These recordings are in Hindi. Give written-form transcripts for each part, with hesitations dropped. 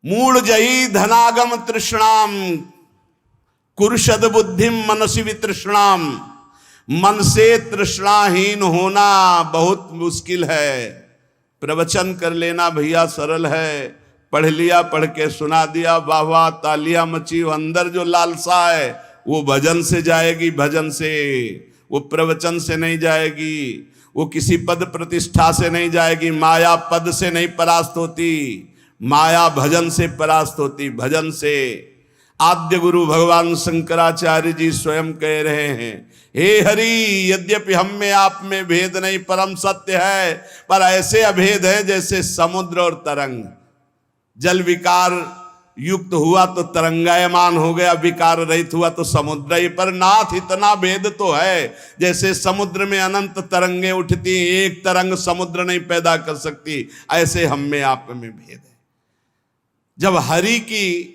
मूढ़ जही धनागम तृष्णाम कुरुषद बुद्धिम मनसी वितृष्णाम। मन से तृष्णाहीन होना बहुत मुश्किल है। प्रवचन कर लेना भैया सरल है, पढ़ लिया, पढ़ के सुना दिया, वाह वाह तालियां मची। अंदर जो लालसा है वो भजन से जाएगी, भजन से, वो प्रवचन से नहीं जाएगी, वो किसी पद प्रतिष्ठा से नहीं जाएगी। माया पद से नहीं परास्त होती, माया भजन से परास्त होती, भजन से। आद्य गुरु भगवान शंकराचार्य जी स्वयं कह रहे हैं, हे हरि यद्यपि हम में आप में भेद नहीं परम सत्य है, पर ऐसे अभेद है जैसे समुद्र और तरंग। जल विकार युक्त हुआ तो तरंगायमान हो गया, विकार रहित हुआ तो समुद्र ही। पर नाथ इतना भेद तो है, जैसे समुद्र में अनंत तरंगे उठती, एक तरंग समुद्र नहीं पैदा कर सकती, ऐसे हम में आप में भेद है। जब हरि की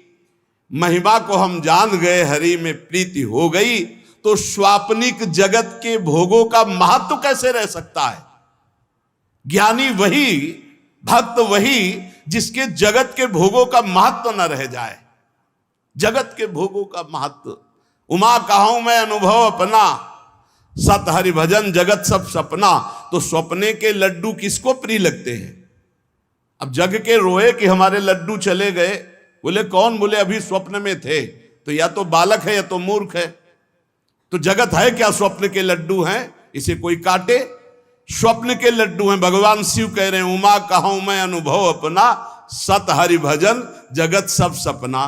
महिमा को हम जान गए, हरि में प्रीति हो गई, तो स्वाप्निक जगत के भोगों का महत्व कैसे रह सकता है। ज्ञानी वही, भक्त वही जिसके जगत के भोगों का महत्व न रह जाए। जगत के भोगों का महत्व, उमा कहूं मैं अनुभव अपना, सत हरि भजन जगत सब सपना। तो स्वप्ने के लड्डू किसको प्रिय लगते हैं। अब जग के रोए कि हमारे लड्डू चले गए, बोले कौन, बोले अभी स्वप्न में थे। तो या तो बालक है या तो मूर्ख है। तो जगत है क्या, स्वप्न के लड्डू हैं, इसे कोई काटे। स्वप्न के लड्डू हैं। भगवान शिव कह रहे हैं, उमा कहूं मैं अनुभव अपना, सत हरि भजन जगत सब सपना।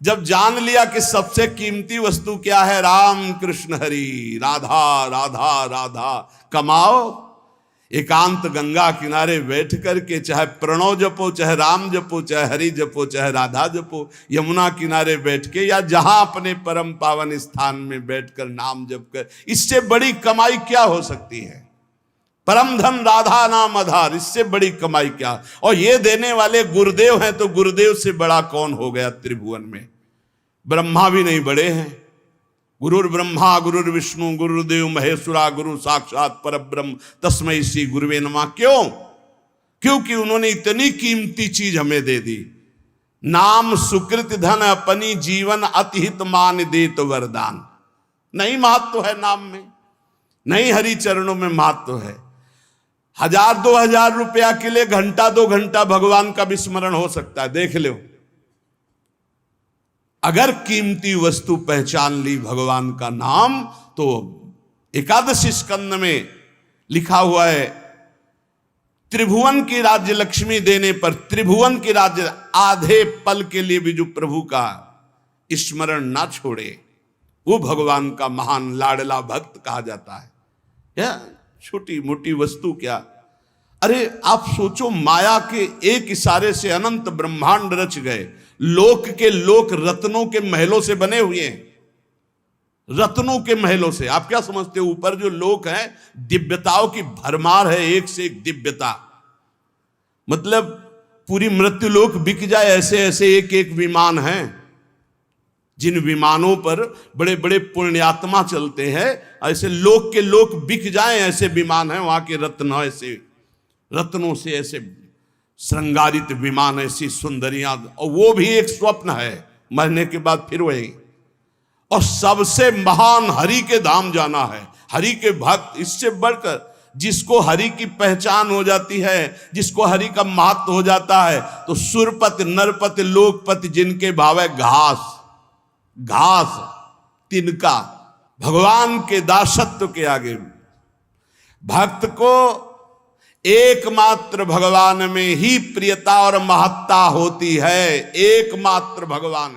जब जान लिया कि सबसे कीमती वस्तु क्या है, राम कृष्ण हरि, राधा राधा राधा, कमाओ एकांत गंगा किनारे बैठ करके, चाहे प्रणव जपो, चाहे राम जपो, चाहे हरि जपो, चाहे राधा जपो, यमुना किनारे बैठ के या जहां अपने परम पावन स्थान में बैठकर नाम जप कर, इससे बड़ी कमाई क्या हो सकती है। परम धन राधा नाम आधार, इससे बड़ी कमाई क्या। और ये देने वाले गुरुदेव हैं, तो गुरुदेव से बड़ा कौन हो गया त्रिभुवन में। ब्रह्मा भी नहीं बड़े हैं। गुरुर ब्रह्मा गुरुर विष्णु गुरुदेव महेश्वरा, गुरु साक्षात परब्रह्म तस्मै श्री गुरुवे नमः। क्यों? क्योंकि उन्होंने इतनी कीमती चीज हमें दे दी। नाम सुकृत धन अपनी जीवन अतिहित मान देत वरदान। नहीं महत्व है नाम में, नहीं हरि चरणों में महत्व है। 1000-2000 रुपया के लिए घंटा 2 घंटा भगवान का विस्मरण हो सकता है, देख लो। अगर कीमती वस्तु पहचान ली भगवान का नाम, तो एकादशी स्कंद में लिखा हुआ है, त्रिभुवन की राज्य लक्ष्मी देने पर, त्रिभुवन की राज्य, आधे पल के लिए भी जो प्रभु का स्मरण ना छोड़े, वो भगवान का महान लाडला भक्त कहा जाता है। या छोटी मोटी वस्तु क्या। अरे आप सोचो, माया के एक इशारे से अनंत ब्रह्मांड रच गए। लोक के लोक रत्नों के महलों से बने हुए हैं, रत्नों के महलों से। आप क्या समझते हो, ऊपर जो लोक हैं दिव्यताओं की भरमार है, एक से एक दिव्यता। मतलब पूरी मृत्यु लोक बिक जाए, ऐसे ऐसे एक एक विमान हैं, जिन विमानों पर बड़े बड़े पुण्यात्मा चलते हैं। ऐसे लोक के लोक बिक जाएं, ऐसे विमान हैं। वहां के रत्न ऐसे, रत्नों से ऐसे श्रृंगारित विमान, ऐसी सुंदरियां। और वो भी एक स्वप्न है, मरने के बाद फिर वही। और सबसे महान हरि के धाम जाना है, हरि के भक्त। इससे बढ़कर जिसको हरि की पहचान हो जाती है, जिसको हरि का महत्व हो जाता है, तो सुरपति नरपति लोकपति जिनके भाव है घास, घास तिनका, भगवान के दासत्व के आगे भक्त को एकमात्र भगवान में ही प्रियता और महत्ता होती है। एकमात्र भगवान।